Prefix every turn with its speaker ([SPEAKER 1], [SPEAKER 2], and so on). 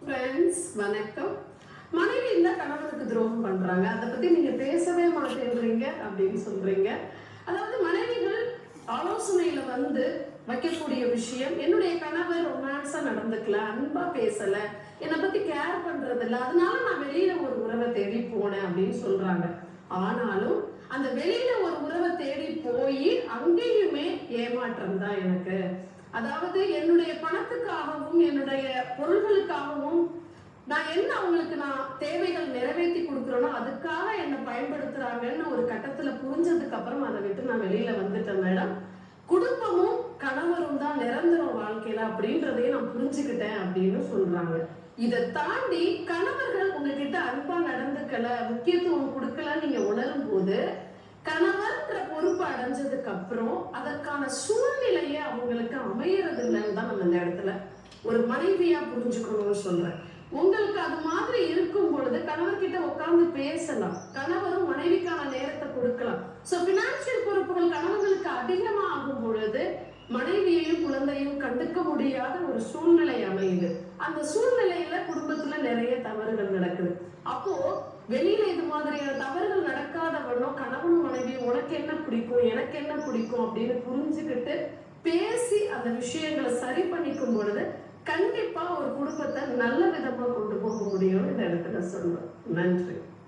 [SPEAKER 1] Friends வணக்கம். மனைவி இந்த கணவனுக்கு துரோகம் பண்றாங்க, அதை பத்தி நீங்க பேசவே மாட்டேன்றீங்க அப்படின்னு சொல்றீங்க. அதாவது மனைவிகள் ஆலோசனையில வைக்கக்கூடிய விஷயம், என்னுடைய கணவர் ரொமான்ஸா நடந்துக்கல, அன்பா பேசல, என்னை பத்தி கேர் பண்றது இல்லை, அதனால நான் வெளியில ஒரு உறவை தேடி போனேன் அப்படின்னு சொல்றாங்க. ஆனாலும் அந்த வெளியில ஒரு உறவை தேடி போய் அங்கேயுமே ஏமாற்றம் தான் எனக்கு. அதாவது என்னுடைய பணத்துக்காகவும் என்னுடைய பொருள்களுக்காகவும் நான் என்ன அவங்களுக்கு தேவைகள் நிறைவேற்றி கொடுக்குறேனோ அதுக்காக என்னை பயன்படுத்துறாங்கன்னு ஒரு கட்டத்துல புரிஞ்சதுக்கு அப்புறம் அதை விட்டு நான் வெளியில வந்துட்டேன் மேடம். குடும்பமும் கணவரும் தான் நிரந்தரம் வாழ்க்கையில அப்படின்றதையும் நான் புரிஞ்சுக்கிட்டேன் அப்படின்னு சொல்றாங்க. இதை தாண்டி கணவர்கள் உங்ககிட்ட அன்பா நடந்துக்கல, முக்கியத்துவம் கொடுக்கல நீங்க உணரும் போது கணவர்ன்ற பொறுப்பு அடைஞ்சதுக்கு அப்புறம் அதற்கான சூழ்நிலையை அவங்களுக்கு அமையறது இல்லைன்னு தான் நம்ம இந்த இடத்துல ஒரு மனைவியா புரிஞ்சுக்கணும்னு சொல்றேன். உங்களுக்கு அது மாதிரி இருக்கும் பொழுது கணவர்கிட்ட உட்கார்ந்து பேசலாம், கணவரும் மனைவிக்கான நேரத்தை கொடுக்கலாம். சோ பினான்சியல் பொறுப்புகள் கணவர்களுக்கு அதிகமா ஆகும் பொழுது மனைவியையும் குழந்தையும் கண்டுக்க முடியாத ஒரு சூழ்நிலை அமையுது. அந்த சூழ்நிலையில குடும்பத்துல நிறைய தவறுகள் நடக்குது. அப்போ வெளியில இது மாதிரியான தவறுகள் நடக்காதவனோ கணவனும் மனைவியும் உனக்கு என்ன பிடிக்கும் எனக்கு என்ன பிடிக்கும் அப்படின்னு புரிஞ்சுக்கிட்டு பேசி அந்த விஷயங்களை சரி பண்ணிக்கும் பொழுது கண்டிப்பா ஒரு குடும்பத்தை நல்ல விதமா கொண்டு போக முடியும் இந்த இடத்துல சொல்றேன். நன்றி.